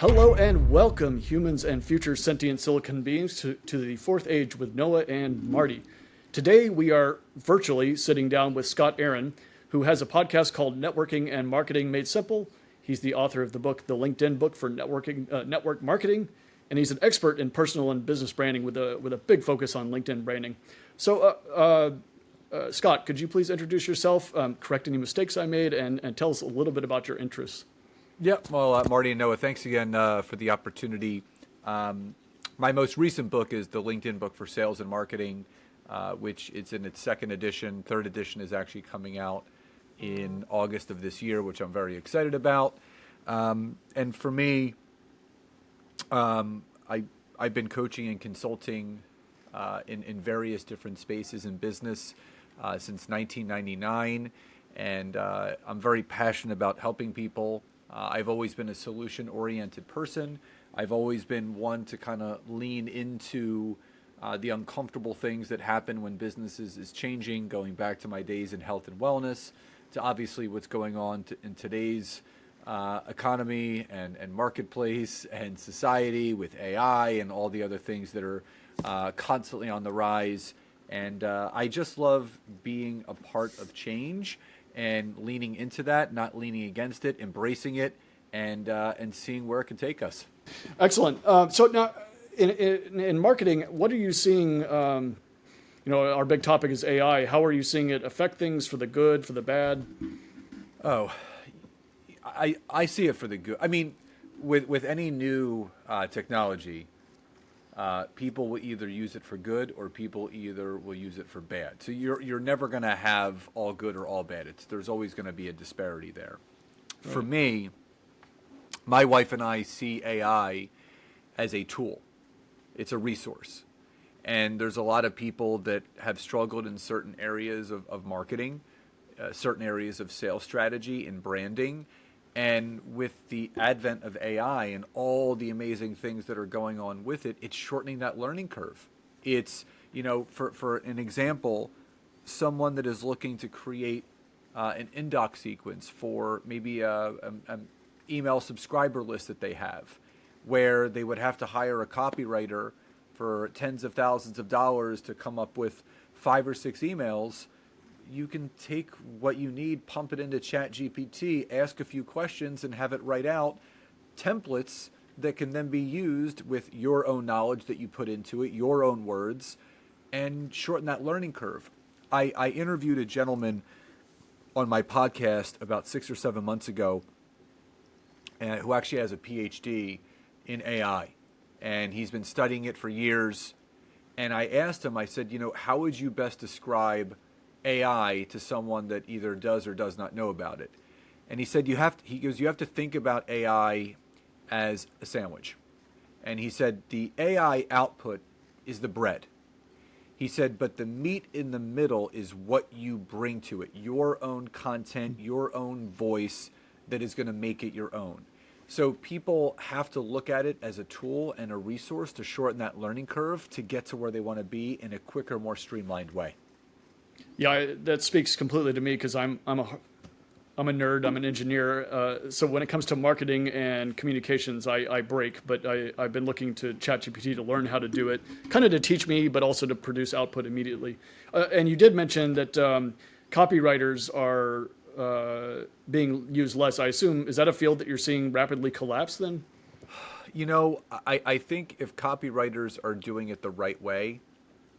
Hello and welcome, humans and future sentient silicon beings, to the fourth age with Noah and Marty. Today we are virtually sitting down with Scott Aaron, who has a podcast called Networking and Marketing Made Simple. He's the author of the book, The LinkedIn Book for Network Marketing, and he's an expert in personal and business branding with a big focus on LinkedIn branding. So, Scott, could you please introduce yourself, correct any mistakes I made, and tell us a little bit about your interests? Yeah, well, Marty and Noah, thanks again for the opportunity. My most recent book is the LinkedIn Book for Sales and Marketing, which is in its second edition. Third edition is actually coming out in August of this year, which I'm very excited about. And for me, I've been coaching and consulting in various different spaces in business since 1999, and I'm very passionate about helping people. I've always been a solution-oriented person. I've always been one to kind of lean into the uncomfortable things that happen when businesses is changing, going back to my days in health and wellness, to obviously what's going on in today's economy and marketplace and society with AI and all the other things that are constantly on the rise. And I just love being a part of change and leaning into that, not leaning against it, embracing it, and seeing where it can take us. Excellent. So now, in marketing, what are you seeing? Our big topic is AI. How are you seeing it affect things for the good, for the bad? Oh, I see it for the good. I mean, with any new technology, people will either use it for good or people either will use it for bad. So you're never going to have all good or all bad. There's always going to be a disparity there. Right. For me, my wife and I see AI as a tool. It's a resource. And there's a lot of people that have struggled in certain areas of marketing, certain areas of sales strategy and branding. And with the advent of AI and all the amazing things that are going on with it, it's shortening that learning curve. It's, for an example, someone that is looking to create an inbox sequence for maybe an email subscriber list that they have, where they would have to hire a copywriter for tens of thousands of dollars to come up with 5 or 6 emails. You can take what you need, pump it into ChatGPT, ask a few questions, and have it write out templates that can then be used with your own knowledge that you put into it, your own words, and shorten that learning curve. I interviewed a gentleman on my podcast about 6 or 7 months ago who actually has a PhD in AI, and he's been studying it for years. And I asked him, I said, how would you best describe AI to someone that either does or does not know about it? And he said, you have to think about AI as a sandwich. And he said, the AI output is the bread. He said, but the meat in the middle is what you bring to it, your own content, your own voice that is going to make it your own. So people have to look at it as a tool and a resource to shorten that learning curve to get to where they want to be in a quicker, more streamlined way. Yeah, that speaks completely to me because I'm a nerd. I'm an engineer. So when it comes to marketing and communications, I break. But I've been looking to ChatGPT to learn how to do it, kind of to teach me, but also to produce output immediately. And you did mention that copywriters are being used less. I assume, is that a field that you're seeing rapidly collapse then? I think if copywriters are doing it the right way,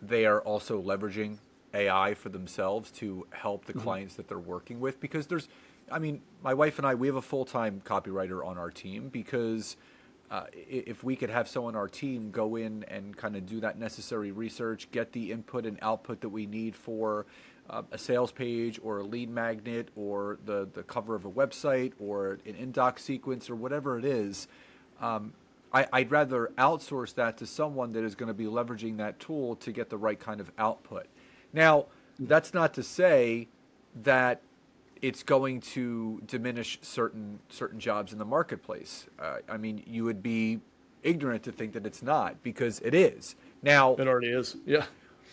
they are also leveraging AI for themselves to help the clients that they're working with. Because my wife and I, we have a full-time copywriter on our team because if we could have someone on our team go in and kind of do that necessary research, get the input and output that we need for a sales page or a lead magnet or the cover of a website or an inbox sequence or whatever it is, I'd rather outsource that to someone that is going to be leveraging that tool to get the right kind of output. Now, that's not to say that it's going to diminish certain jobs in the marketplace. You would be ignorant to think that it's not, because it is. Now, It already is. Yeah.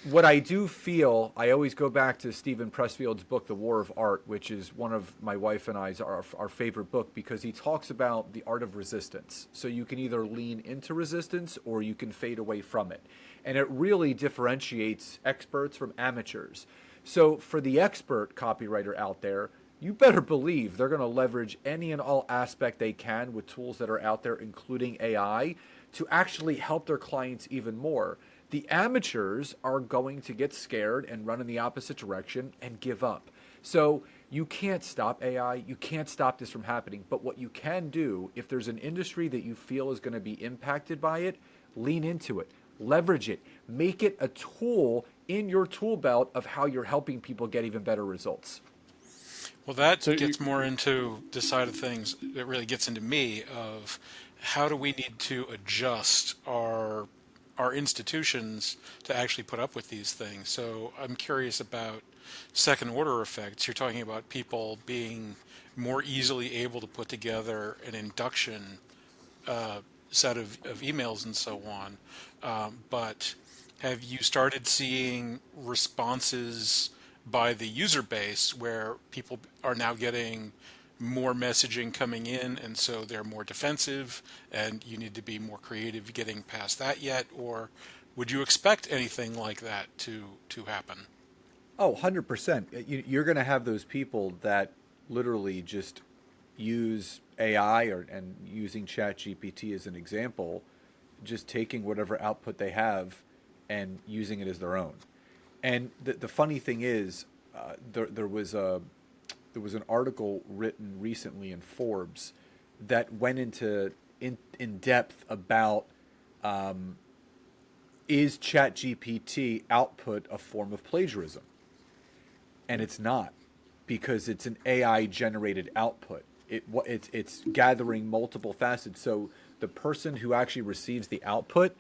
what I do feel, I always go back to Stephen Pressfield's book, The War of Art, which is one of my wife and I's our favorite book, because he talks about the art of resistance. So you can either lean into resistance or you can fade away from it. And it really differentiates experts from amateurs. So for the expert copywriter out there, you better believe they're going to leverage any and all aspect they can with tools that are out there, including AI, to actually help their clients even more. The amateurs are going to get scared and run in the opposite direction and give up. So you can't stop AI. You can't stop this from happening. But what you can do, if there's an industry that you feel is going to be impacted by it, lean into it, leverage it, make it a tool in your tool belt of how you're helping people get even better results. Well, that So gets more into the side of things. It really gets into me of how do we need to adjust our institutions to actually put up with these things. So I'm curious about second order effects. You're talking about people being more easily able to put together an induction set of emails and so on. But have you started seeing responses by the user base where people are now getting more messaging coming in and so they're more defensive and you need to be more creative getting past that yet? Or would you expect anything like that to happen? Oh, 100%. You're going to have those people that literally just use AI and using ChatGPT as an example, just taking whatever output they have and using it as their own. And the funny thing is, there was an article written recently in Forbes that went into in depth about is ChatGPT output a form of plagiarism? And it's not, because it's an AI generated output. It's gathering multiple facets. So the person who actually receives the output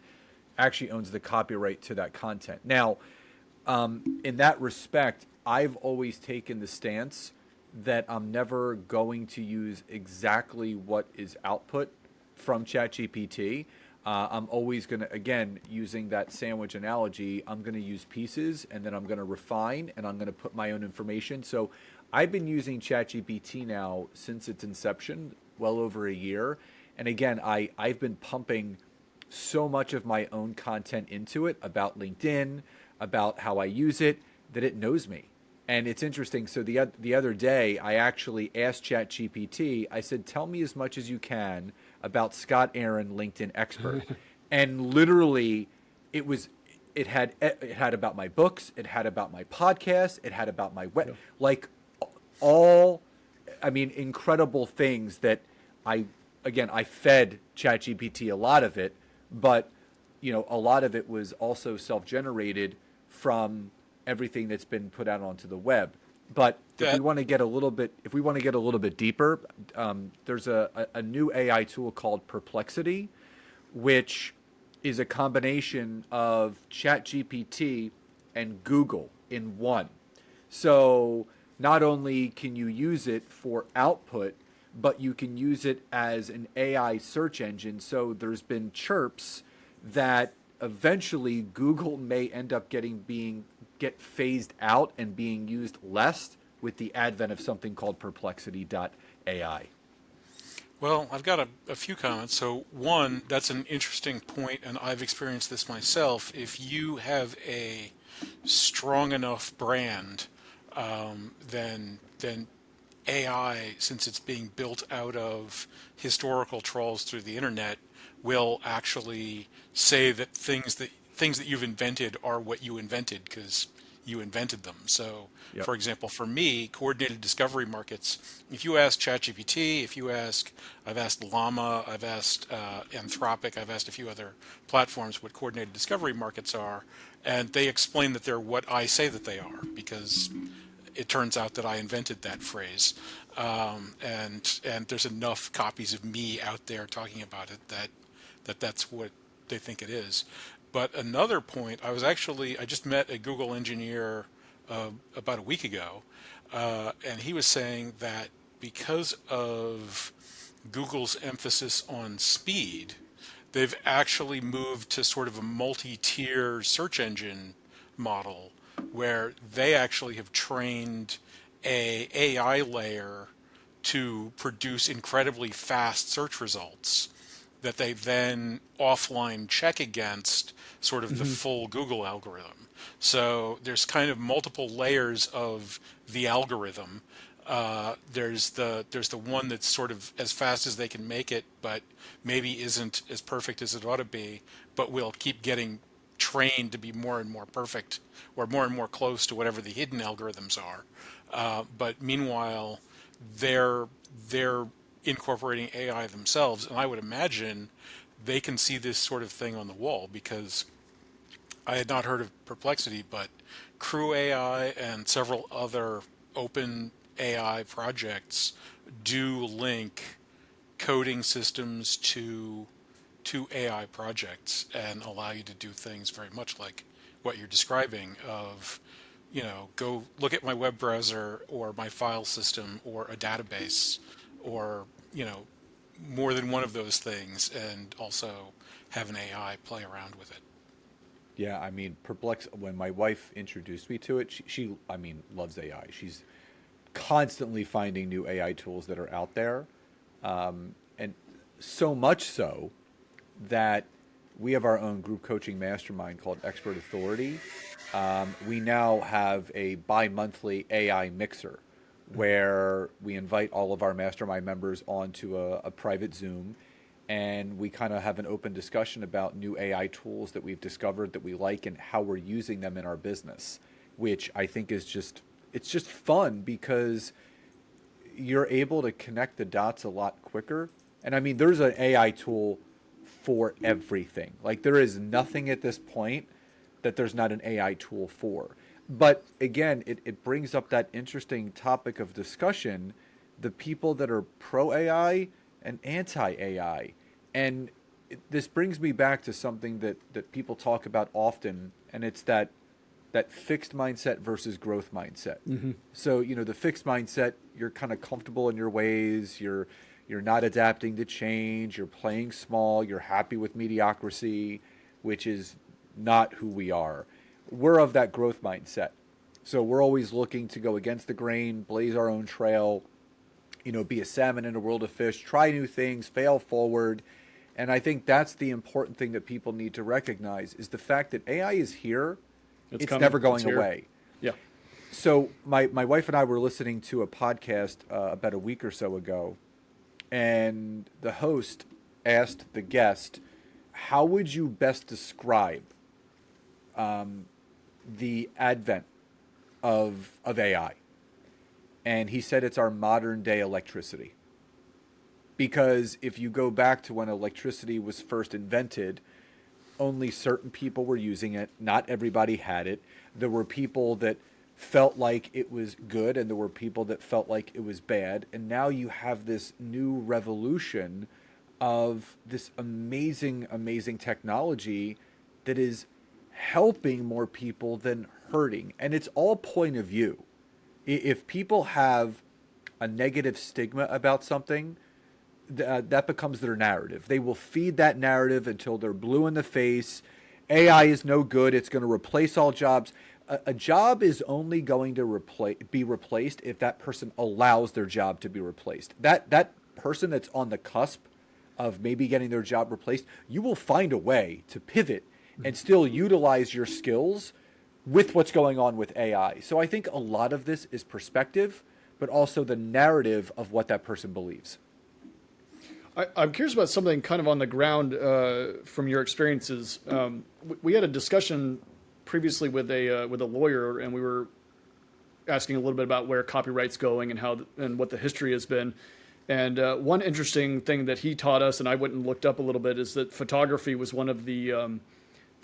actually owns the copyright to that content. Now, in that respect, I've always taken the stance that I'm never going to use exactly what is output from ChatGPT. I'm always going to, again, using that sandwich analogy, I'm going to use pieces and then I'm going to refine and I'm going to put my own information. So I've been using ChatGPT now since its inception, well over a year. And again, I've been pumping so much of my own content into it about LinkedIn, about how I use it, that it knows me. And it's interesting. So the other day, I actually asked ChatGPT, I said, tell me as much as you can about Scott Aaron, LinkedIn expert. And literally, it had about my books, it had about my podcast, it had about my web, like all, I mean, incredible things that I fed ChatGPT a lot of it, but a lot of it was also self-generated from everything that's been put out onto the web. But if we want to get a little bit deeper, there's a new AI tool called Perplexity, which is a combination of ChatGPT and Google in one. So not only can you use it for output, but you can use it as an AI search engine. So there's been chirps that eventually Google may end up get phased out and being used less with the advent of something called Perplexity.ai. Well, I've got a few comments. So one, that's an interesting point, and I've experienced this myself. If you have a strong enough brand, then AI, since it's being built out of historical trolls through the internet, will actually say that things that you've invented are what you invented because you invented them. So, Yep. for example, for me, coordinated discovery markets, if you ask ChatGPT, I've asked Llama, I've asked Anthropic, I've asked a few other platforms what coordinated discovery markets are, and they explain that they're what I say that they are because it turns out that I invented that phrase. And there's enough copies of me out there talking about it that's what they think it is. But another point, I just met a Google engineer about a week ago, and he was saying that because of Google's emphasis on speed, they've actually moved to sort of a multi-tier search engine model where they actually have trained a AI layer to produce incredibly fast search results that they then offline check against sort of the full Google algorithm. So there's kind of multiple layers of the algorithm. There's the one that's sort of as fast as they can make it, but maybe isn't as perfect as it ought to be, but will keep getting trained to be more and more perfect or more and more close to whatever the hidden algorithms are. But meanwhile, they're incorporating AI themselves, and I would imagine they can see this sort of thing on the wall because I had not heard of Perplexity, but Crew AI and several other open AI projects do link coding systems to AI projects and allow you to do things very much like what you're describing of, go look at my web browser or my file system or a database or, more than one of those things and also have an AI play around with it. Yeah, I mean, when my wife introduced me to it, she I mean, loves AI. She's constantly finding new AI tools that are out there. And so much so that we have our own group coaching mastermind called Expert Authority. We now have a bi-monthly AI mixer where we invite all of our mastermind members onto a private Zoom, and we kind of have an open discussion about new AI tools that we've discovered that we like and how we're using them in our business, which I think is it's just fun because you're able to connect the dots a lot quicker. And I mean, there's an AI tool for everything. Like there is nothing at this point that there's not an AI tool for. But again, it brings up that interesting topic of discussion, the people that are pro AI and anti AI. And this brings me back to something that people talk about often, and it's that fixed mindset versus growth mindset. So, the fixed mindset, you're kind of comfortable in your ways, you're not adapting to change, you're playing small, you're happy with mediocrity, which is not who we are. We're of that growth mindset. So we're always looking to go against the grain, blaze our own trail, be a salmon in a world of fish, try new things, fail forward. And I think that's the important thing that people need to recognize is the fact that AI is here. It's coming. never going It's here. away. Yeah. So my wife and I were listening to a podcast about a week or so ago, and the host asked the guest, how would you best describe the advent of AI? And he said it's our modern day electricity. Because if you go back to when electricity was first invented, only certain people were using it. Not everybody had it. There were people that felt like it was good, and there were people that felt like it was bad. And now you have this new revolution of this amazing, amazing technology that is helping more people than hurting. And it's all point of view. If people have a negative stigma about something, that becomes their narrative. They will feed that narrative until they're blue in the face. AI is no good. It's going to replace all jobs. A job is only going to be replaced if that person allows their job to be replaced. That person that's on the cusp of maybe getting their job replaced, you will find a way to pivot and still utilize your skills with what's going on with AI. So I think a lot of this is perspective, but also the narrative of what that person believes. I'm curious about something kind of on the ground from your experiences. We had a discussion previously with a lawyer, and we were asking a little bit about where copyright's going and what the history has been. And one interesting thing that he taught us, and I went and looked up a little bit, is that photography was one of the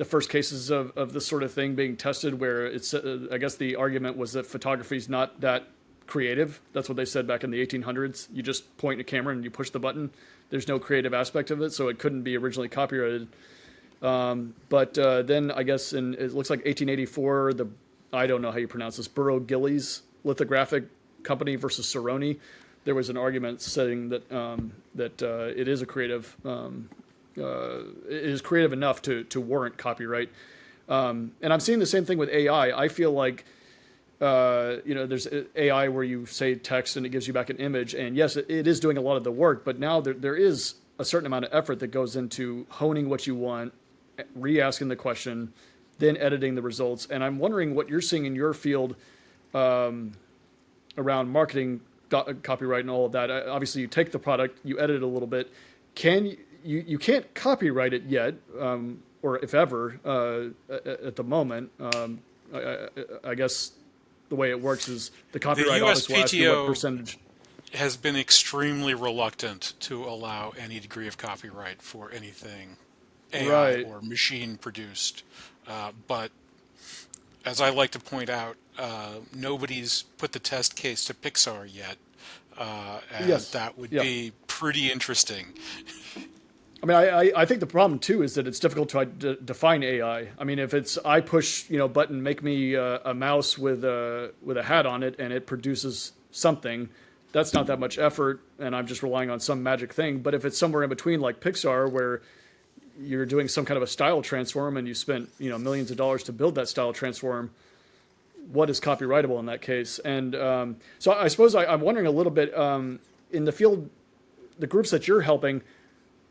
first cases of this sort of thing being tested, where it's I guess the argument was that photography is not that creative. That's what they said back in the 1800s. You just point a camera and you push the button. There's no creative aspect of it, so it couldn't be originally copyrighted. But then I guess it looks like 1884, I don't know how you pronounce this, Burrow Gillies lithographic company versus Cerrone. There was an argument saying that it is creative enough to warrant copyright. And I'm seeing the same thing with AI. I feel like there's AI where you say text and it gives you back an image, and yes, it is doing a lot of the work. But now there is a certain amount of effort that goes into honing what you want, re-asking the question, then editing the results. And I'm wondering what you're seeing in your field around marketing, copyright, and all of that. Obviously, you take the product, you edit it a little bit. You can't copyright it yet, or if ever, at the moment. I guess the way it works is the copyright office will ask you what percentage. Has been extremely reluctant to allow any degree of copyright for anything AI Right. or machine produced. But as I like to point out, nobody's put the test case to Pixar yet. And Yes. that would Yeah. be pretty interesting. I mean, I think the problem too is that it's difficult to define AI. I mean, if it's I push button, make me a mouse with a hat on it, and it produces something, that's not that much effort, and I'm just relying on some magic thing. But if it's somewhere in between, like Pixar, where you're doing some kind of a style transform and you spent millions of dollars to build that style transform, what is copyrightable in that case? And so I suppose I'm wondering a little bit in the field, the groups that you're helping.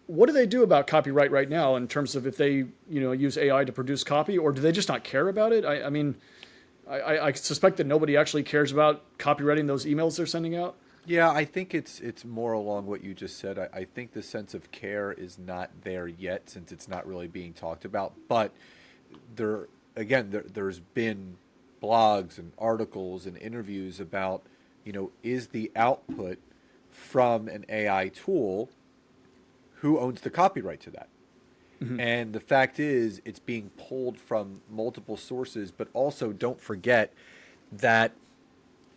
What do they do about copyright right now in terms of if they, use AI to produce copy, or do they just not care about it? I mean, I suspect that nobody actually cares about copywriting those emails they're sending out. Yeah, I think it's more along what you just said. I think the sense of care is not there yet since it's not really being talked about. But there's been blogs and articles and interviews about, is the output from an AI tool, who owns the copyright to that? Mm-hmm. And the fact is, it's being pulled from multiple sources. But also, don't forget that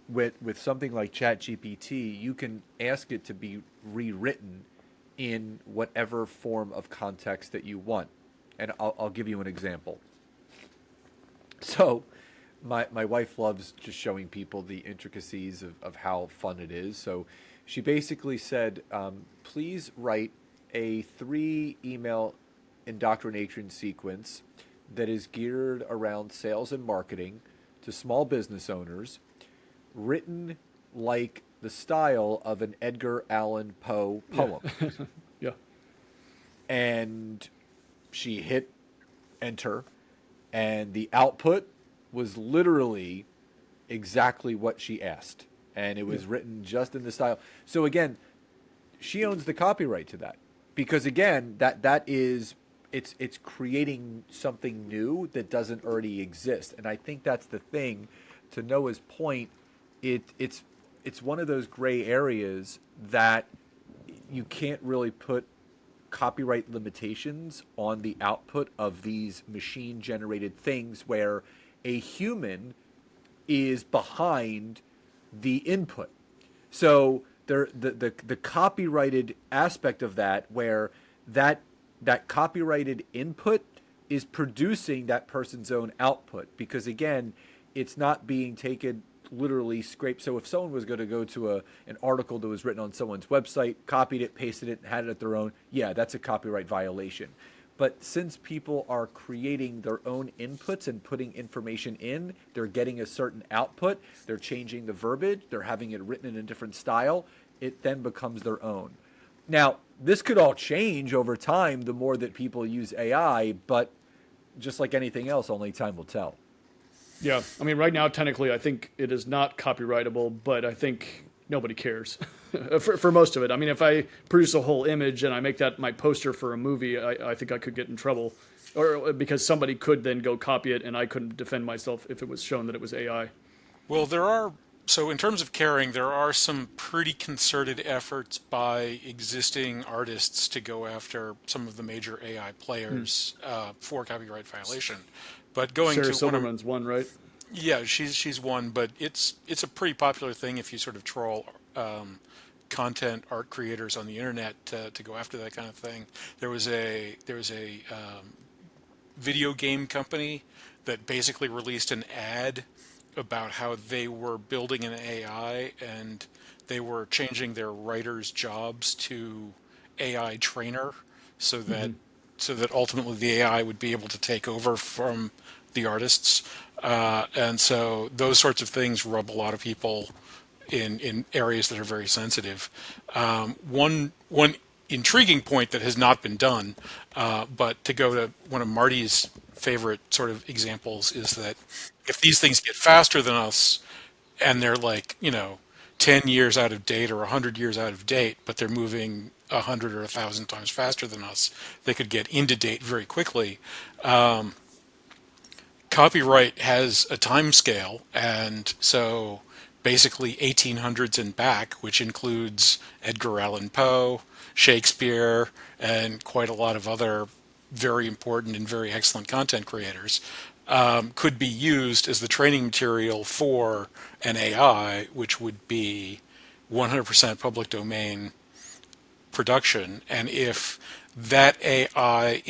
with something like ChatGPT, you can ask it to be rewritten in whatever form of context that you want. And I'll give you an example. So my wife loves just showing people the intricacies of how fun it is. So she basically said, please write a 3-email indoctrination sequence that is geared around sales and marketing to small business owners, written like the style of an Edgar Allan Poe poem. Yeah. And she hit enter, and the output was literally exactly what she asked. And it was written just in the style. So again, she owns the copyright to that. Because again, that is it's creating something new that doesn't already exist. And I think that's the thing. To Noah's point, it's one of those gray areas that you can't really put copyright limitations on the output of these machine generated things where a human is behind the input. So the copyrighted aspect of that, where that copyrighted input is producing that person's own output, because again, it's not being taken literally scraped. So if someone was going to go to an article that was written on someone's website, copied it, pasted it, and had it at their own, yeah, that's a copyright violation. But since people are creating their own inputs and putting information in, they're getting a certain output, they're changing the verbiage, they're having it written in a different style, it then becomes their own. Now, this could all change over time the more that people use AI, but just like anything else, only time will tell. Yeah. I mean, right now, technically, I think it is not copyrightable, but I think nobody cares for most of it. I mean, if I produce a whole image and I make that my poster for a movie, I think I could get in trouble, or because somebody could then go copy it and I couldn't defend myself if it was shown that it was AI. Well, so in terms of caring, there are some pretty concerted efforts by existing artists to go after some of the major AI players for copyright violation. But going Sarah to Silverman's one, right? Yeah, she's one, but it's a pretty popular thing if you sort of troll content art creators on the internet to go after that kind of thing. There was a video game company that basically released an ad about how they were building an AI and they were changing their writers' jobs to AI trainer so that ultimately the AI would be able to take over from the artists, and so those sorts of things rub a lot of people in areas that are very sensitive. One intriguing point that has not been done, but to go to one of Marty's favorite sort of examples, is that if these things get faster than us and they're like, 10 years out of date or 100 years out of date, but they're moving 100 or 1,000 times faster than us, they could get into date very quickly. Copyright has a time scale, and so basically 1800s and back, which includes Edgar Allan Poe, Shakespeare, and quite a lot of other very important and very excellent content creators, could be used as the training material for an AI, which would be 100% public domain production. And if that AI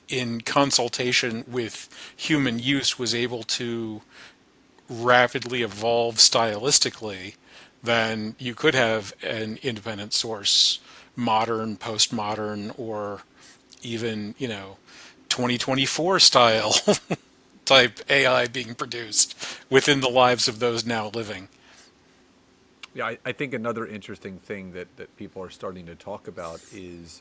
in consultation with human use was able to rapidly evolve stylistically, then you could have an independent source, modern, postmodern, or even 2024 style type AI being produced within the lives of those now living. Yeah, I think another interesting thing that people are starting to talk about is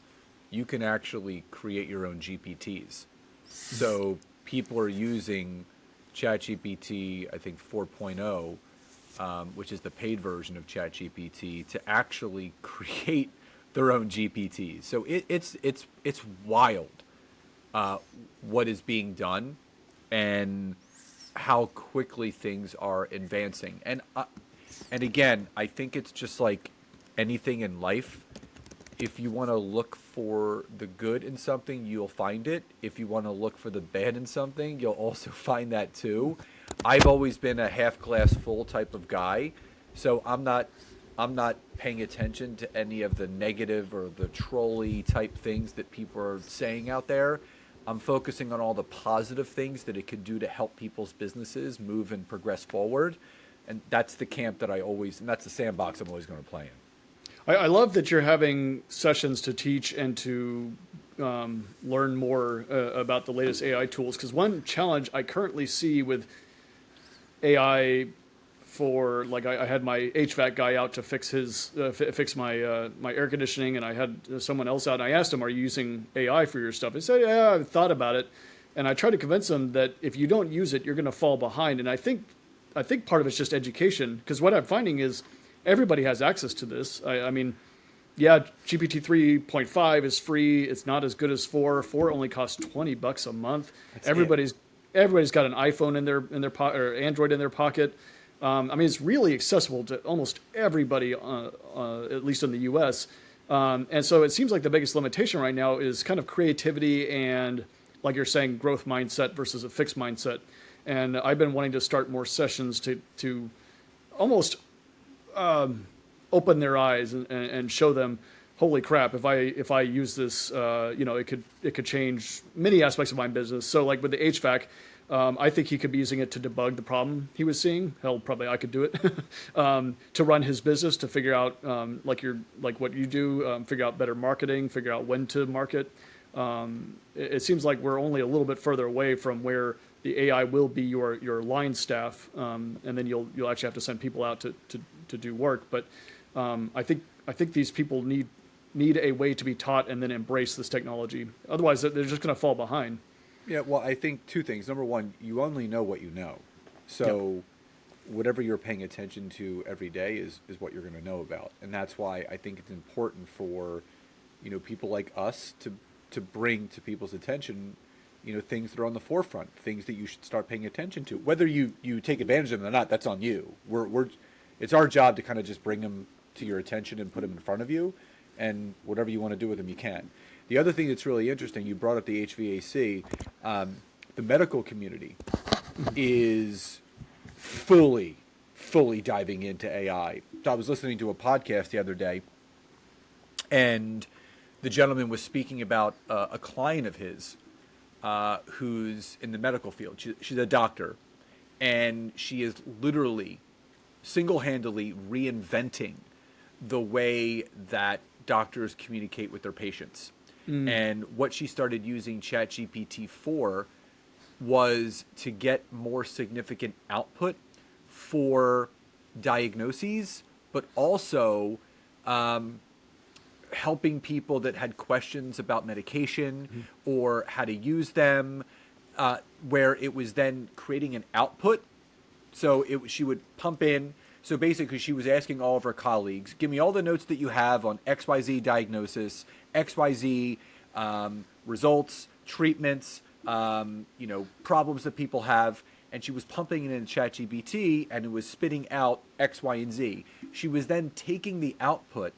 you can actually create your own GPTs. So people are using ChatGPT, I think 4.0, which is the paid version of ChatGPT, to actually create their own GPTs. So it's wild what is being done and how quickly things are advancing. And again, I think it's just like anything in life. If you want to look for the good in something, you'll find it. If you want to look for the bad in something, you'll also find that too. I've always been a half glass full type of guy, so I'm not paying attention to any of the negative or the trolley type things that people are saying out there. I'm focusing on all the positive things that it could do to help people's businesses move and progress forward. And that's the camp that and that's the sandbox I'm always going to play in. I love that you're having sessions to teach and to learn more about the latest AI tools. Because one challenge I currently see with AI, for like I had my HVAC guy out to fix my air conditioning, and I had someone else out. And I asked him, "Are you using AI for your stuff?" He said, "Yeah, I've thought about it." And I tried to convince him that if you don't use it, you're going to fall behind. And I think part of it's just education, because what I'm finding is everybody has access to this. I mean, yeah, GPT 3.5 is free. It's not as good as 4. 4 only costs $20 a month. Everybody's got an iPhone in their pocket, or Android in their pocket. I mean, it's really accessible to almost everybody, at least in the U.S. And so it seems like the biggest limitation right now is kind of creativity and, like you're saying, growth mindset versus a fixed mindset. And I've been wanting to start more sessions to almost open their eyes and show them, holy crap, if I use this, it could change many aspects of my business. So like with the HVAC, I think he could be using it to debug the problem he was seeing. Hell, probably I could do it to run his business, to figure out like what you do, figure out better marketing, figure out when to market. It seems like we're only a little bit further away from where the AI will be your line staff, and then you'll actually have to send people out to do work. But I think these people need a way to be taught and then embrace this technology. Otherwise, they're just going to fall behind. Yeah, well, I think two things. Number one, you only know what you know. So whatever you're paying attention to every day is what you're going to know about. And that's why I think it's important for, people like us to bring to people's attention, things that are on the forefront, things that you should start paying attention to. Whether you take advantage of them or not, that's on you. It's our job to kind of just bring them to your attention and put them in front of you, and whatever you want to do with them, you can. The other thing that's really interesting, you brought up the HVAC. The medical community is fully diving into AI. So I was listening to a podcast the other day, and the gentleman was speaking about a client of his who's in the medical field. She's a doctor, and she is literally single-handedly reinventing the way that doctors communicate with their patients. And what she started using ChatGPT for was to get more significant output for diagnoses, but also helping people that had questions about medication or how to use them, where it was then creating an output. So she would pump in. So basically, she was asking all of her colleagues, give me all the notes that you have on XYZ diagnosis, XYZ results, treatments, problems that people have. And she was pumping it into ChatGPT, and it was spitting out X, Y, and Z. She was then taking the output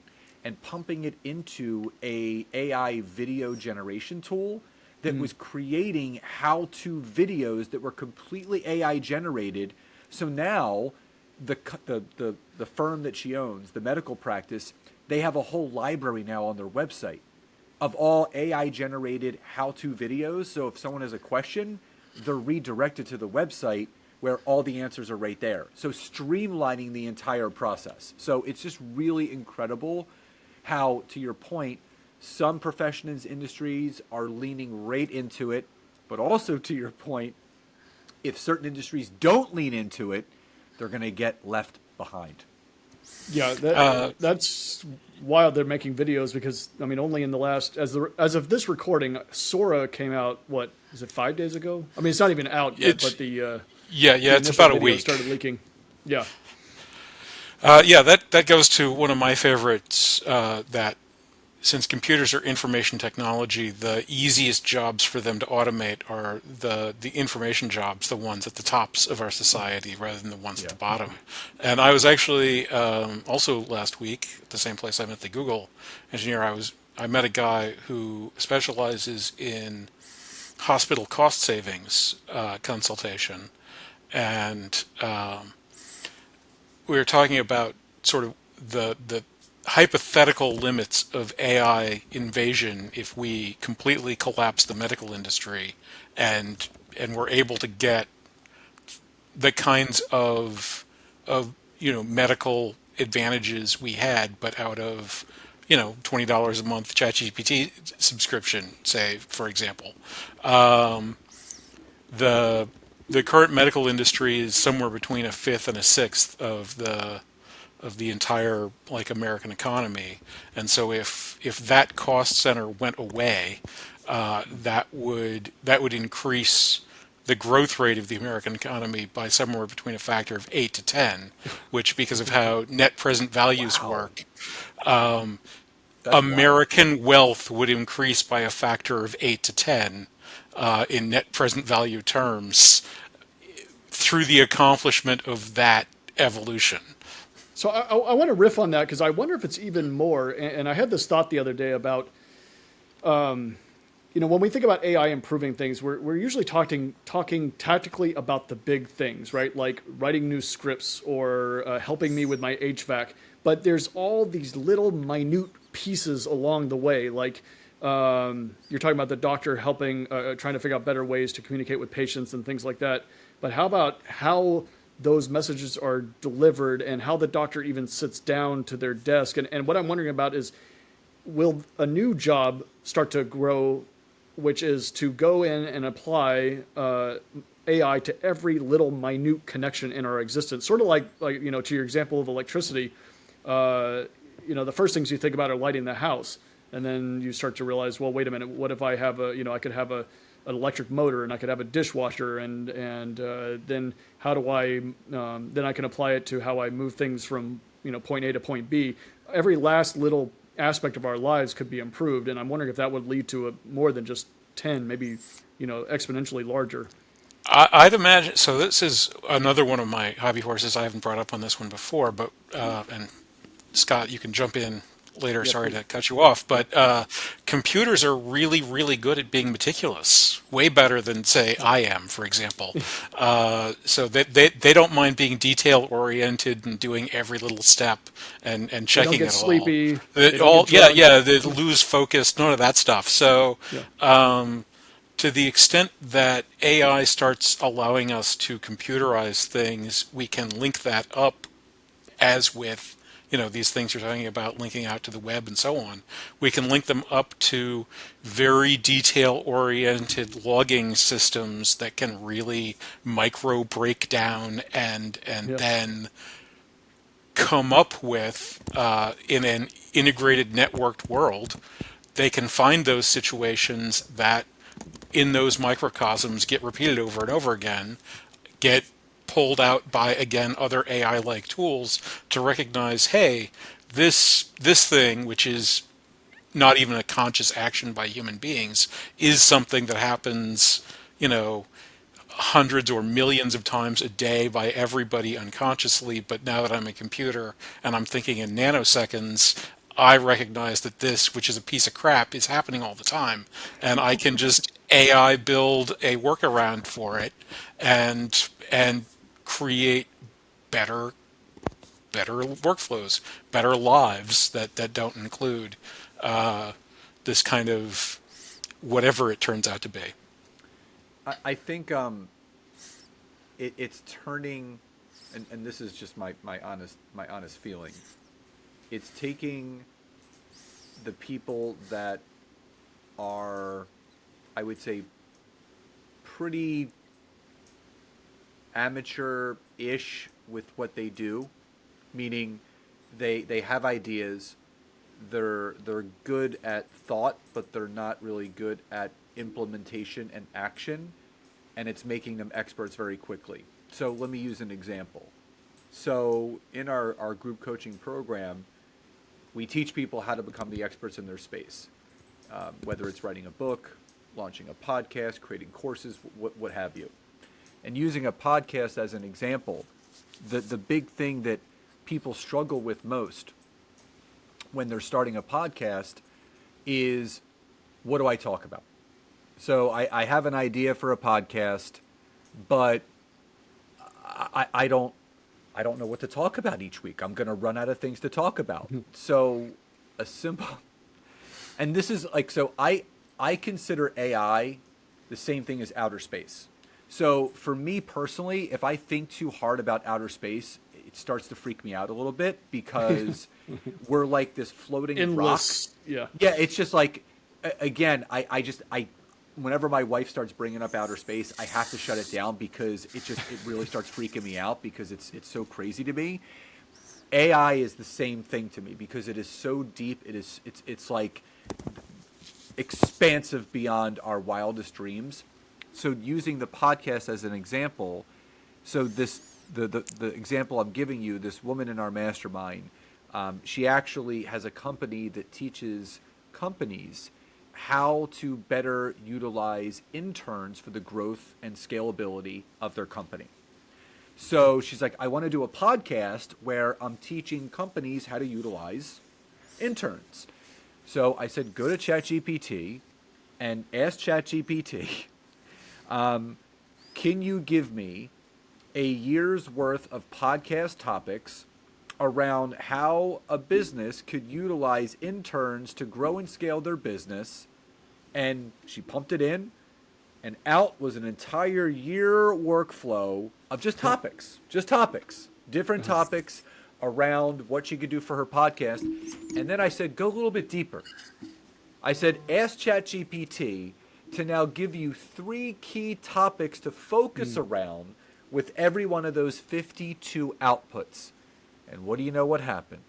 and pumping it into a AI video generation tool that was creating how-to videos that were completely AI generated. So now the firm that she owns, the medical practice, they have a whole library now on their website of all AI generated how-to videos. So if someone has a question, they're redirected to the website where all the answers are right there. So streamlining the entire process. So it's just really incredible how, to your point, some professions, industries are leaning right into it, but also to your point, if certain industries don't lean into it, they're going to get left behind. Yeah, that's wild. They're making videos because, I mean, only in the last, as of this recording, Sora came out. What is it? 5 days ago? I mean, it's not even out yet, but the it's about a week. Started leaking. Yeah, that goes to one of my favorites. That since computers are information technology, the easiest jobs for them to automate are the information jobs, the ones at the tops of our society, rather than the ones at the bottom. And I was actually also last week at the same place I met the Google engineer. I met a guy who specializes in hospital cost savings consultation, and we were talking about sort of the hypothetical limits of AI invasion if we completely collapse the medical industry and we're able to get the kinds of medical advantages we had, but out of $20 a month ChatGPT subscription, say, for example. The current medical industry is somewhere between a fifth and a sixth of the entire American economy, and so if that cost center went away, that would increase the growth rate of the American economy by somewhere between a factor of 8 to 10, which, because of how net present values work, American wealth would increase by a factor of 8 to 10 in net present value terms through the accomplishment of that evolution. So I want to riff on that because I wonder if it's even more. And I had this thought the other day about, when we think about AI improving things, we're usually talking tactically about the big things, right? Like writing new scripts or helping me with my HVAC. But there's all these little minute pieces along the way. Like you're talking about the doctor helping, trying to figure out better ways to communicate with patients and things like that. But how about how those messages are delivered and how the doctor even sits down to their desk? And what I'm wondering about is, will a new job start to grow, which is to go in and apply AI to every little minute connection in our existence? Sort of like to your example of electricity, the first things you think about are lighting the house. And then you start to realize, well, wait a minute, what if I have I could have an electric motor, and I could have a dishwasher, and then how do I then I can apply it to how I move things from point A to point B. Every last little aspect of our lives could be improved, and I'm wondering if that would lead to more than just 10, maybe exponentially larger. I'd imagine. So this is another one of my hobby horses. I haven't brought up on this one before, but and Scott, you can jump in later. Yeah, Sorry please. to cut you off, but computers are really, really good at being meticulous. Way better than, say, I am, for example. So they don't mind being detail oriented and doing every little step and They checking don't get it sleepy. all. They don't get drunk. They lose focus. None of that stuff. So. Yeah. To the extent that AI starts allowing us to computerize things, we can link that up as with these things you're talking about linking out to the web and so on. We can link them up to very detail-oriented logging systems that can really micro break down and Yeah. then come up with, in an integrated networked world, they can find those situations that in those microcosms get repeated over and over again, get pulled out by, again, other AI-like tools to recognize, hey, this thing, which is not even a conscious action by human beings, is something that happens, hundreds or millions of times a day by everybody unconsciously. But now that I'm a computer and I'm thinking in nanoseconds, I recognize that this, which is a piece of crap, is happening all the time, and I can just AI build a workaround for it and create better workflows, better lives that don't include this kind of whatever it turns out to be. I think it's turning, and this is just my honest feeling. It's taking the people that are, I would say, pretty amateur-ish with what they do, meaning they have ideas, they're good at thought, but they're not really good at implementation and action, and it's making them experts very quickly. So let me use an example. So in our group coaching program, we teach people how to become the experts in their space, whether it's writing a book, launching a podcast, creating courses, what have you. And using a podcast as an example, the big thing that people struggle with most when they're starting a podcast is, what do I talk about? So I have an idea for a podcast, but I don't know what to talk about each week. I'm going to run out of things to talk about. So a simple, and this is like, so I consider AI the same thing as outer space. So for me personally, if I think too hard about outer space, it starts to freak me out a little bit, because we're like this floating Endless, rock. yeah. Yeah, it's just like, again, I whenever my wife starts bringing up outer space, I have to shut it down, because it really starts freaking me out, because it's so crazy to me. AI is the same thing to me, because it is so deep. It's like expansive beyond our wildest dreams. So using the podcast as an example, so the example I'm giving you, this woman in our mastermind, she actually has a company that teaches companies how to better utilize interns for the growth and scalability of their company. So she's like, I want to do a podcast where I'm teaching companies how to utilize interns. So I said, go to ChatGPT and ask ChatGPT, can you give me a year's worth of podcast topics around how a business could utilize interns to grow and scale their business? And she pumped it in, and out was an entire year workflow of just topics, different topics around what she could do for her podcast. And then I said, go a little bit deeper. I said, ask ChatGPT to now give you 3 key topics to focus around with every one of those 52 outputs. And what do you know what happened?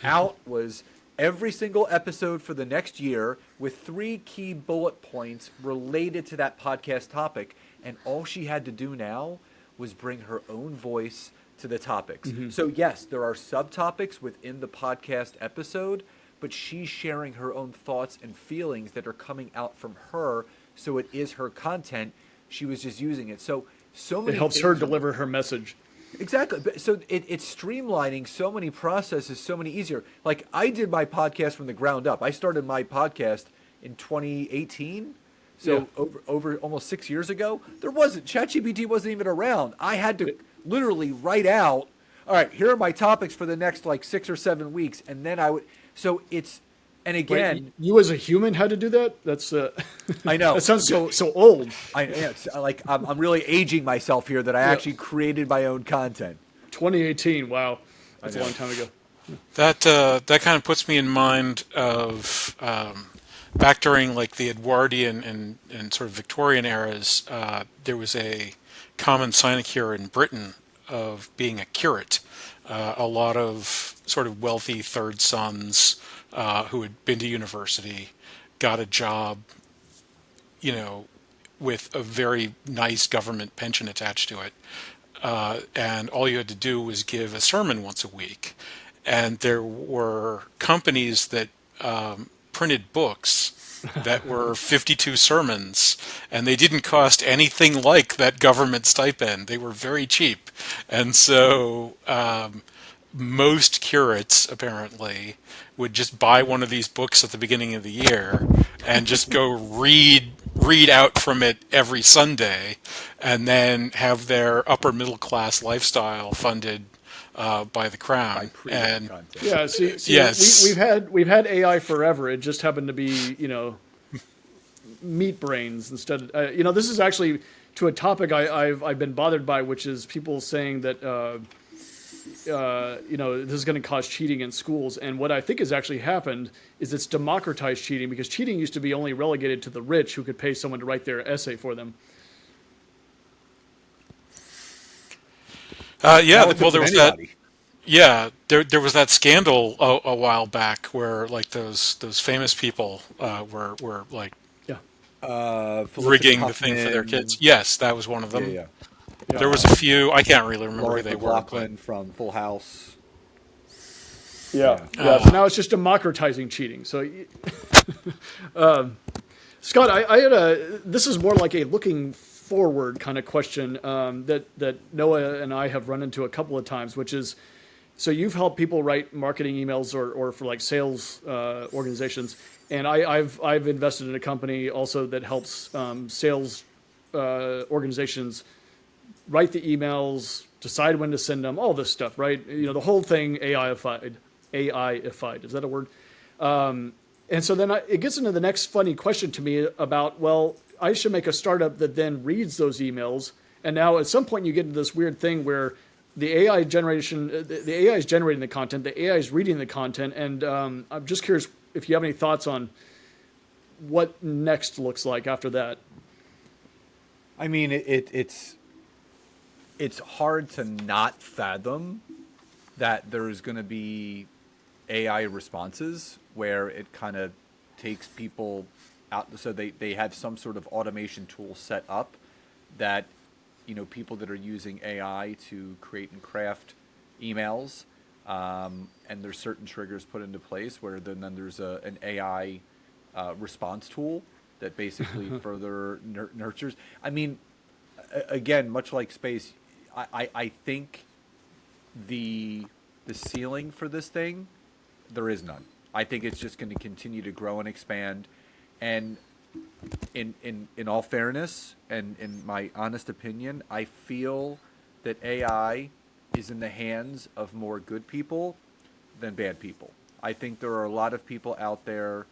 Out was every single episode for the next year with 3 key bullet points related to that podcast topic. And all she had to do now was bring her own voice to the topics. So yes, there are subtopics within the podcast episode, but she's sharing her own thoughts and feelings that are coming out from her. So it is her content. She was just using it. So many It helps her deliver her message. Exactly. So it's streamlining so many processes, so many easier. Like, I did my podcast from the ground up. I started my podcast in 2018. So over almost 6 years ago. ChatGPT wasn't even around. I had to literally write out, all right, here are my topics for the next like 6 or 7 weeks. And then I would, so it's, and again, Wait, you as a human had to do that? That's I know. That sounds so old. It's like I'm really aging myself here that I actually created my own content. 2018. Wow, that's a long time ago. That kind of puts me in mind of back during like the Edwardian and sort of Victorian eras. There was a common sinecure in Britain of being a curate. A lot of sort of wealthy third sons who had been to university got a job, you know, with a very nice government pension attached to it. And all you had to do was give a sermon once a week. And there were companies that printed books that were 52 sermons, and they didn't cost anything like that government stipend. They were very cheap. And so most curates apparently would just buy one of these books at the beginning of the year and just go read out from it every Sunday, and then have their upper middle class lifestyle funded by the By crown. pre-roll And content. Yeah, see, yes, we've had AI forever. It just happened to be, meat brains instead of, this is actually to a topic I've been bothered by, which is people saying that this is going to cause cheating in schools. And what I think has actually happened is it's democratized cheating, because cheating used to be only relegated to the rich who could pay someone to write their essay for them. yeah. Now it's Well, up there to was that. anybody. Yeah, there was that scandal a while back where like those famous people were like Yeah, Felicity rigging the thing for their kids. Huffman. Yes, that was one of Yeah, them. yeah. yeah, There was a few. I can't really remember who Lauren they were, but McLaughlin from Full House. yeah, Yeah. yeah. So now it's just democratizing cheating. So, Scott, I had this is more like a looking forward kind of question that Noah and I have run into a couple of times, which is, so you've helped people write marketing emails or for like sales organizations, and I've invested in a company also that helps sales organizations write the emails, decide when to send them, all this stuff, right? The whole thing AI-ified. AI-ified, is that a word? And so then it gets into the next funny question to me about, well, I should make a startup that then reads those emails. And now at some point you get into this weird thing where the AI generation, the AI is generating the content, the AI is reading the content. And I'm just curious if you have any thoughts on what next looks like after that. I mean, it's hard to not fathom that there's going to be AI responses where it kind of takes people out. So they have some sort of automation tool set up that, people that are using AI to create and craft emails, and there's certain triggers put into place where then there's an AI response tool that basically further nurtures. I mean, again, much like space, I think the ceiling for this thing, there is none. I think it's just going to continue to grow and expand. And in all fairness and in my honest opinion, I feel that AI is in the hands of more good people than bad people. I think there are a lot of people out there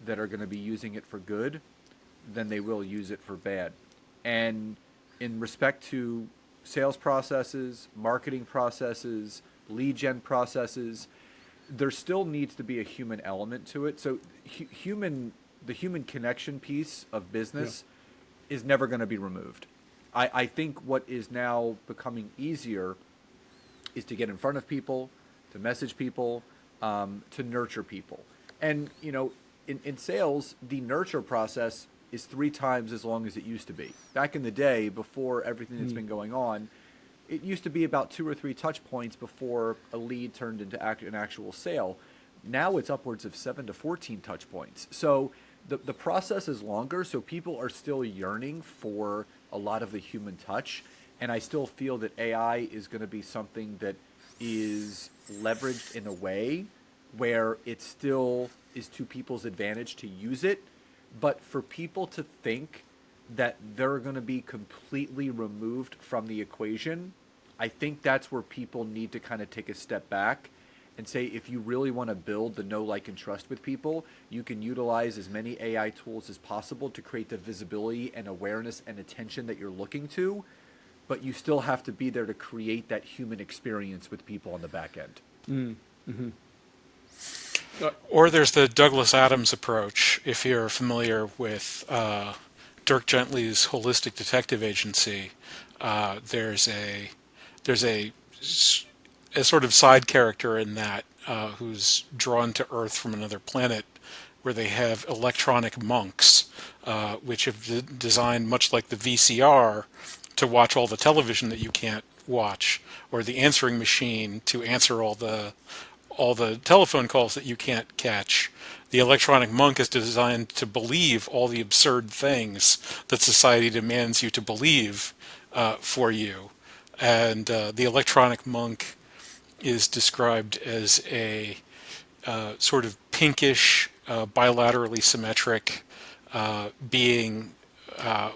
that are going to be using it for good than they will use it for bad. And in respect to sales processes, marketing processes, lead gen processes, there still needs to be a human element to it. So the human connection piece of business is never going to be removed. I think what is now becoming easier is to get in front of people, to message people, to nurture people. And, in sales, the nurture process is 3 times as long as it used to be. Back in the day, before everything that's been going on, it used to be about 2 or 3 touch points before a lead turned into an actual sale. Now it's upwards of 7 to 14 touch points. So the process is longer, so people are still yearning for a lot of the human touch. And I still feel that AI is going to be something that is leveraged in a way where it still is to people's advantage to use it. But for people to think that they're going to be completely removed from the equation, I think that's where people need to kind of take a step back and say, if you really want to build the know, like, and trust with people, you can utilize as many AI tools as possible to create the visibility and awareness and attention that you're looking to, but you still have to be there to create that human experience with people on the back end. Or there's the Douglas Adams approach. If you're familiar with Dirk Gently's holistic detective agency, there's a sort of side character in that who's drawn to Earth from another planet, where they have electronic monks, which have designed much like the VCR to watch all the television that you can't watch, or the answering machine to answer all the telephone calls that you can't catch. The electronic monk is designed to believe all the absurd things that society demands you to believe for you. And the electronic monk is described as a sort of pinkish, bilaterally symmetric being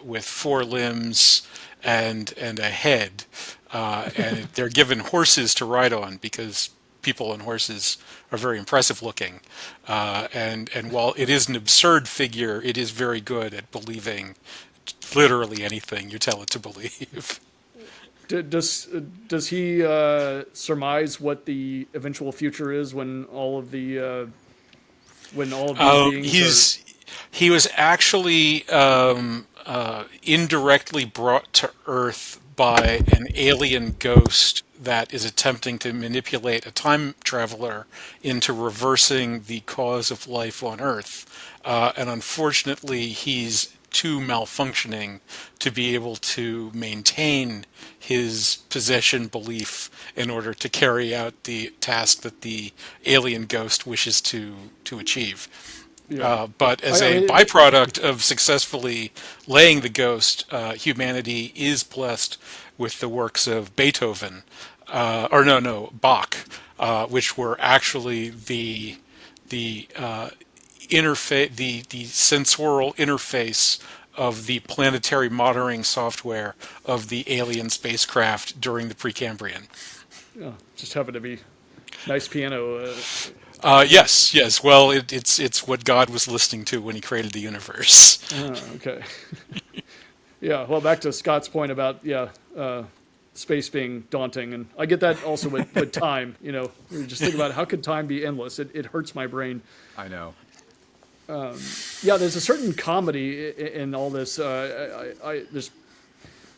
with four limbs and a head. And they're given horses to ride on because people on horses are very impressive looking. And while it is an absurd figure, it is very good at believing literally anything you tell it to believe. Does he surmise what the eventual future is when all of the when all of these beings He was actually indirectly brought to Earth by an alien ghost that is attempting to manipulate a time traveler into reversing the cause of life on Earth. And unfortunately, he's too malfunctioning to be able to maintain his possession belief in order to carry out the task that the alien ghost wishes to achieve. But as I a mean, byproduct of successfully laying the ghost, humanity is blessed with the works of Beethoven, Bach, which were actually the interface, the sensorial interface of the planetary monitoring software of the alien spacecraft during the Precambrian. just happen to be nice piano? Yes. Well, it's what God was listening to when He created the universe. Okay. Yeah. Well, back to Scott's point about space being daunting, and I get that also with time. You know, you just think about how could time be endless? It hurts my brain. I know. Yeah, there's a certain comedy in all this. There's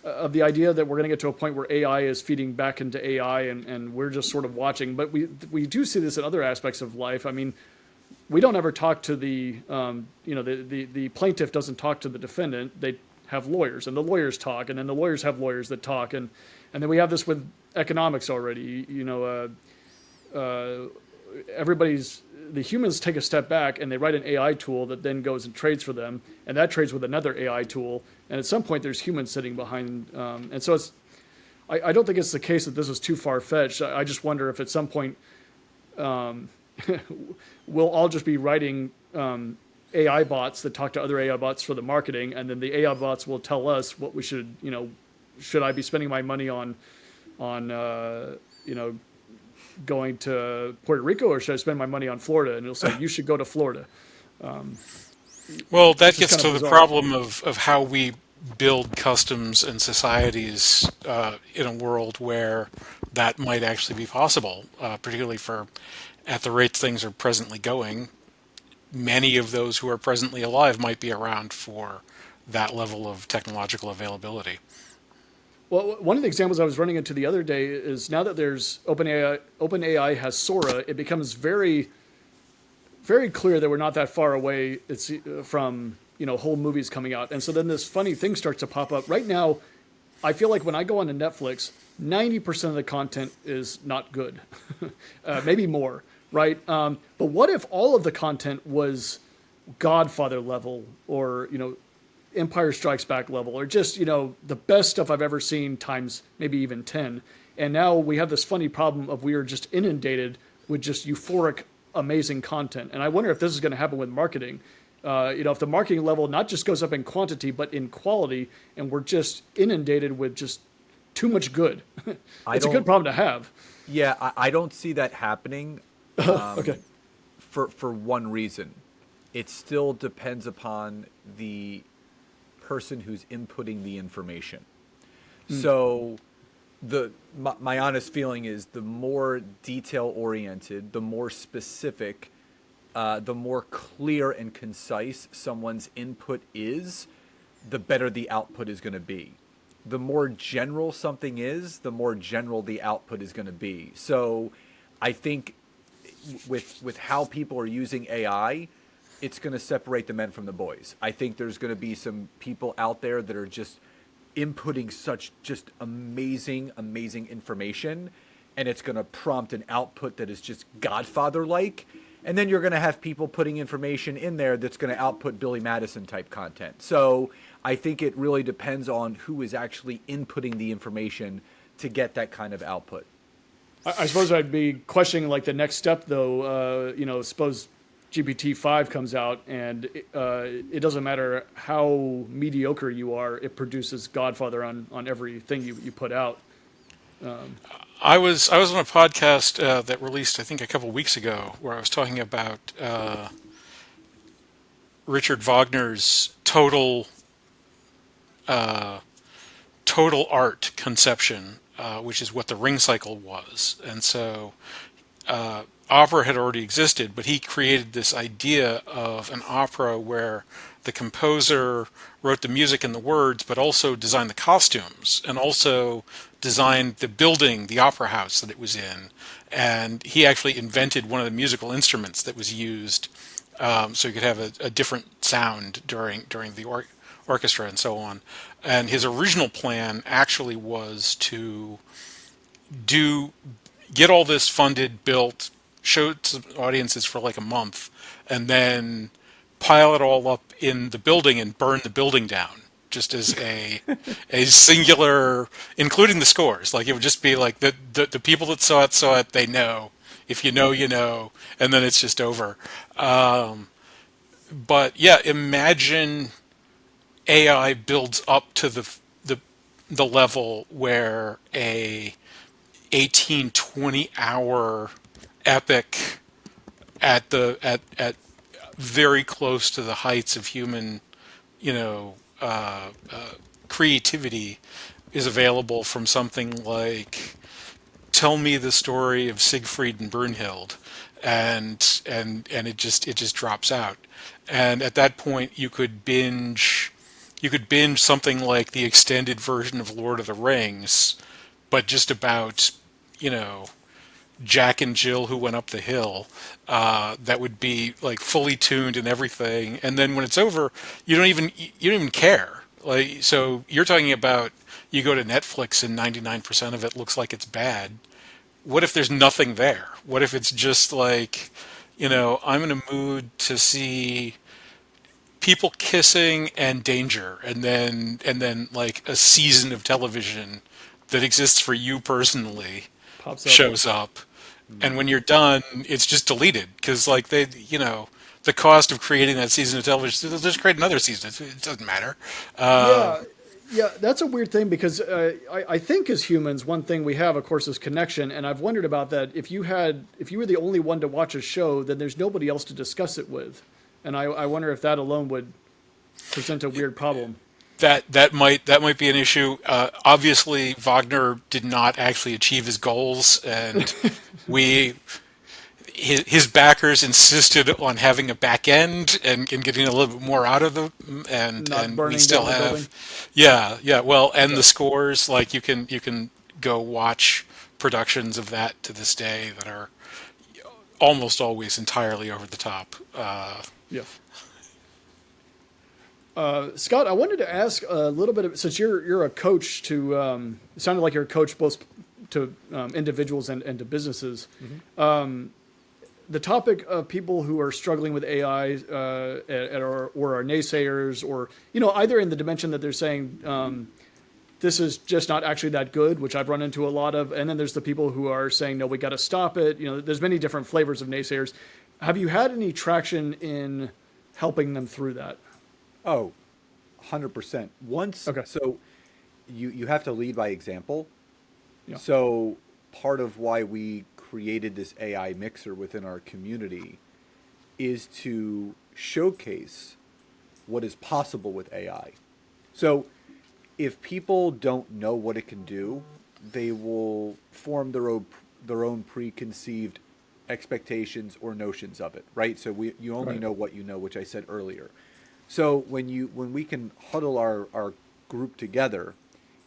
of the idea that we're going to get to a point where AI is feeding back into AI, and we're just sort of watching. But we do see this in other aspects of life. I mean, we don't ever talk to the plaintiff doesn't talk to the defendant. They have lawyers, and the lawyers talk, and then the lawyers have lawyers that talk, and then we have this with economics already. The humans take a step back and they write an AI tool that then goes and trades for them, and that trades with another AI tool. And at some point, there's humans sitting behind, and so I don't think it's the case that this is too far fetched. I just wonder if at some point we'll all just be writing AI bots that talk to other AI bots for the marketing, and then the AI bots will tell us what we should, should I be spending my money on going to Puerto Rico, or should I spend my money on Florida? And it'll say, you should go to Florida. Well, that It's just gets kind to of the bizarre. problem of how we build customs and societies in a world where that might actually be possible, particularly for at the rates things are presently going. Many of those who are presently alive might be around for that level of technological availability. Well, one of the examples I was running into the other day is now that there's OpenAI has Sora, it becomes very, very clear that we're not that far away. It's from whole movies coming out, and so then this funny thing starts to pop up. Right now, I feel like when I go onto Netflix, 90% of the content is not good, maybe more, right? But what if all of the content was Godfather level, or Empire Strikes Back level, or just the best stuff I've ever seen times maybe even 10? And now we have this funny problem of we are just inundated with just euphoric, amazing content. And I wonder if this is going to happen with marketing. If the marketing level not just goes up in quantity but in quality, and we're just inundated with just too much good. It's a good problem to have. Yeah, I don't see that happening. Okay. For one reason, it still depends upon the person who's inputting the information. So my honest feeling is the more detail oriented, the more specific, the more clear and concise someone's input is, the better the output is going to be. The more general something is, the more general the output is going to be. So I think with how people are using AI, it's going to separate the men from the boys. I think there's going to be some people out there that are just inputting such just amazing, amazing information, and it's going to prompt an output that is just Godfather-like. And then you're going to have people putting information in there that's going to output Billy Madison type content. So I think it really depends on who is actually inputting the information to get that kind of output. I suppose I'd be questioning like the next step though. Suppose GPT-5 comes out and it doesn't matter how mediocre you are, it produces Godfather on everything you put out. I was on a podcast that released, I think, a couple weeks ago, where I was talking about Richard Wagner's total art conception, which is what the ring cycle was. And so opera had already existed, but he created this idea of an opera where the composer wrote the music and the words, but also designed the costumes and also designed the building, the opera house that it was in. And he actually invented one of the musical instruments that was used, so you could have a different sound during the orchestra and so on. And his original plan actually was to get all this funded, built, show it to audiences for like a month, and then pile it all up in the building and burn the building down, just as a singular, including the scores. Like it would just be like the people that saw it, they know. If you know, you know, and then it's just over. But yeah, imagine AI builds up to the level where a 18-20 hour epic at very close to the heights of human, creativity is available from something like tell me the story of Siegfried and Brunhild, and it just drops out. And at that point you could binge something like the extended version of Lord of the Rings, but just about, Jack and Jill who went up the hill. That would be like fully tuned and everything. And then when it's over, you don't even care. Like, so you're talking about you go to Netflix and 99% of it looks like it's bad. What if there's nothing there? What if it's just like, I'm in a mood to see people kissing and danger, and then like a season of television that exists for you personally Pops up. shows up, and when you're done, it's just deleted because like the cost of creating that season of television, they'll just create another season. It doesn't matter. Yeah, that's a weird thing because I think as humans, one thing we have, of course, is connection. And I've wondered about that. If you were the only one to watch a show, then there's nobody else to discuss it with. And I wonder if that alone would present a weird problem. That might be an issue. Obviously, Wagner did not actually achieve his goals, and his backers insisted on having a back end and getting a little bit more out of them, and we still have, yeah. Well, and the scores, like you can go watch productions of that to this day that are almost always entirely over the top. Yeah. Scott, I wanted to ask a little bit since you're a coach to. It sounded like you're a coach both to individuals and to businesses. Mm-hmm. The topic of people who are struggling with AI or are naysayers, or either in the dimension that they're saying this is just not actually that good, which I've run into a lot of, and then there's the people who are saying no, we got to stop it. There's many different flavors of naysayers. Have you had any traction in helping them through that? Oh, 100%. Okay. So you have to lead by example. Yeah. So part of why we created this AI mixer within our community is to showcase what is possible with AI. So if people don't know what it can do, they will form their own preconceived expectations or notions of it, right? So you only Right. know what you know, which I said earlier. So when we can huddle our group together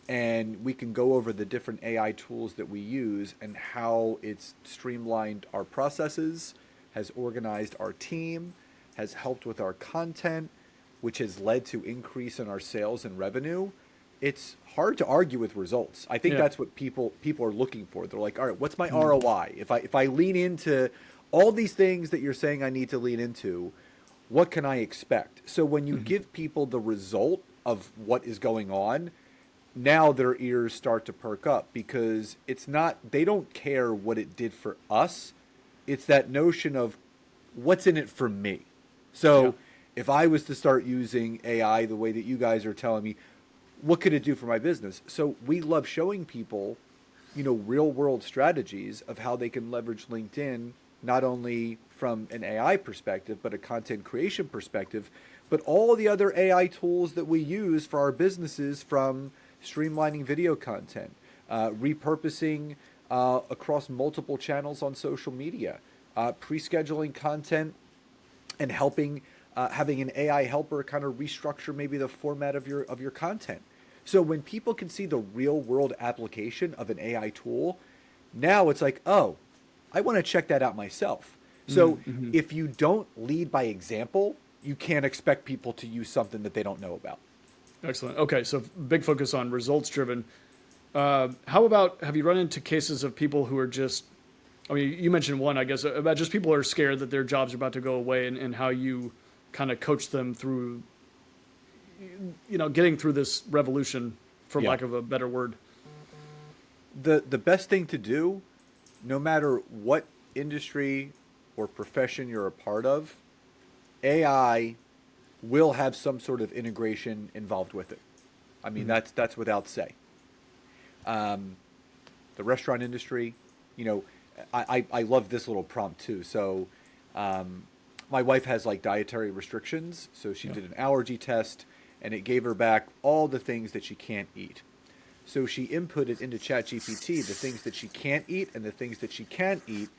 and we can go over the different AI tools that we use and how it's streamlined our processes, has organized our team, has helped with our content, which has led to increase in our sales and revenue, it's hard to argue with results. I think Yeah. that's what people are looking for. They're like, all right, what's my ROI? If I lean into all these things that you're saying I need to lean into, what can I expect? So when you give people the result of what is going on, now their ears start to perk up because it's not, they don't care what it did for us. It's that notion of what's in it for me. Yeah. So if I was to start using AI the way that you guys are telling me, what could it do for my business? So we love showing people, real world strategies of how they can leverage LinkedIn, not only from an AI perspective, but a content creation perspective, but all the other AI tools that we use for our businesses, from streamlining video content, repurposing across multiple channels on social media, pre-scheduling content, and helping having an AI helper kind of restructure maybe the format of your content. So when people can see the real world application of an AI tool, now it's like, oh, I want to check that out myself. So if you don't lead by example, you can't expect people to use something that they don't know about. Excellent. Okay, so big focus on results driven. How about, have you run into cases of people who are just, I mean, you mentioned one, I guess, about just people who are scared that their jobs are about to go away, and how you kind of coach them through, getting through this revolution, for Yeah. lack of a better word. The best thing to do, no matter what industry or profession you're a part of, AI will have some sort of integration involved with it. I mean, that's without say. The restaurant industry, you know, I love this little prompt too. So, my wife has like dietary restrictions, so she Yeah. did an allergy test, and it gave her back all the things that she can't eat. So she inputted into ChatGPT the things that she can't eat and the things that she can eat,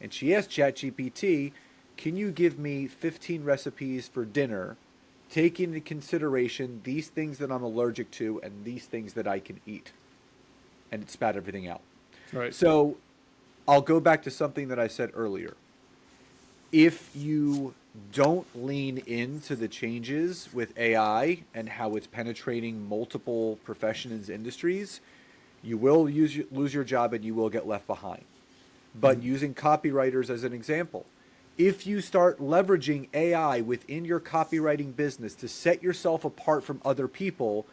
and she asked ChatGPT, "Can you give me 15 recipes for dinner, taking into consideration these things that I'm allergic to and these things that I can eat?" And it spat everything out. Right. So I'll go back to something that I said earlier. If you don't lean into the changes with AI and how it's penetrating multiple professions and industries, you will lose your job and you will get left behind. But using copywriters as an example, if you start leveraging AI within your copywriting business to set yourself apart from other people,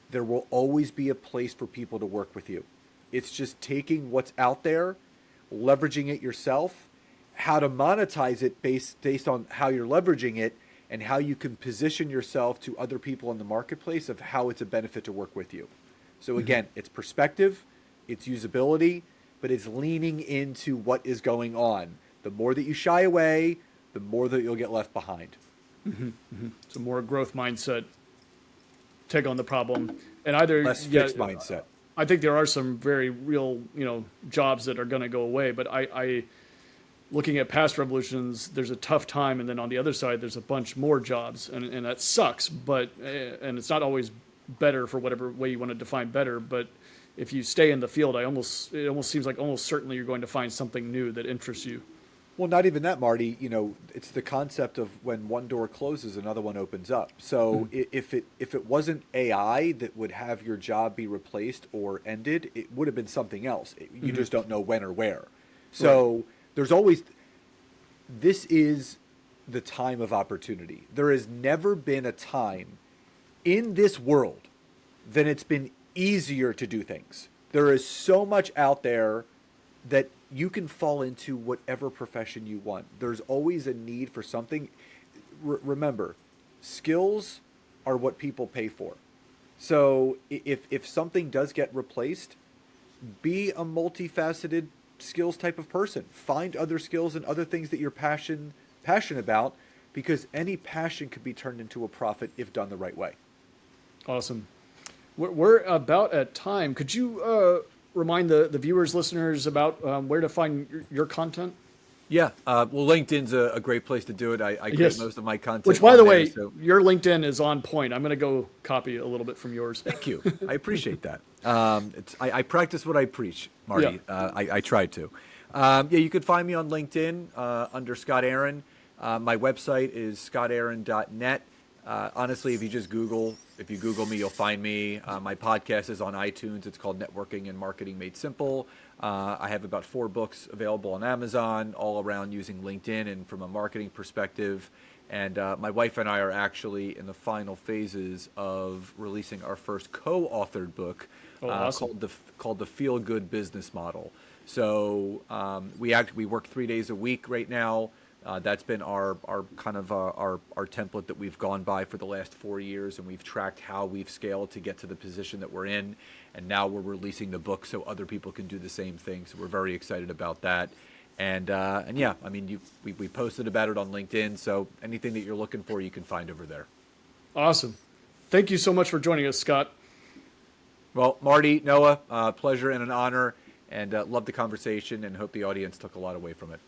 there will always be a place for people to work with you. It's just taking what's out there, leveraging it yourself, how to monetize it based on how you're leveraging it, and how you can position yourself to other people in the marketplace of how it's a benefit to work with you. So again, it's perspective, it's usability, but it's leaning into what is going on. The more that you shy away, the more that you'll get left behind. It's a more growth mindset, take on the problem, and either, Less yeah, fixed mindset. I think there are some very real, jobs that are going to go away. But I, looking at past revolutions, there's a tough time, and then on the other side, there's a bunch more jobs, and that sucks. But and it's not always better for whatever way you want to define better. But if you stay in the field, it almost seems like almost certainly you're going to find something new that interests you. Well, not even that, Marty. You know, it's the concept of when one door closes, another one opens up. So if it wasn't AI that would have your job be replaced or ended, it would have been something else. You just don't know when or where. So there's always, this is the time of opportunity. There has never been a time in this world that it's been easier to do things. There is so much out there that you can fall into whatever profession you want. There's always a need for something. Remember, skills are what people pay for. So if something does get replaced, be a multifaceted skills type of person. Find other skills and other things that you're passionate about, because any passion could be turned into a profit if done the right way. Awesome. We're about at time. Could you remind the viewers, listeners about where to find your content? Yeah, well, LinkedIn's a great place to do it. I create Yes. most of my content. Which, by on the there, way, so your LinkedIn is on point. I'm going to go copy a little bit from yours. thank you. I appreciate that. I practice what I preach, Marty. Yeah. I try to. Yeah, you can find me on LinkedIn under Scott Aaron. My website is scottaaron.net. Honestly, if you Google me, you'll find me. My podcast is on iTunes. It's called Networking and Marketing Made Simple. I have about 4 books available on Amazon, all around using LinkedIn and from a marketing perspective. And my wife and I are actually in the final phases of releasing our first co-authored book Awesome. called the Feel Good Business Model. So we work 3 days a week right now. That's been our template that we've gone by for the last 4 years, and we've tracked how we've scaled to get to the position that we're in. And now we're releasing the book so other people can do the same thing. So we're very excited about that. And yeah, I mean, we posted about it on LinkedIn. So anything that you're looking for, you can find over there. Awesome. Thank you so much for joining us, Scott. Well, Marty, Noah, pleasure and an honor, and love the conversation, and hope the audience took a lot away from it.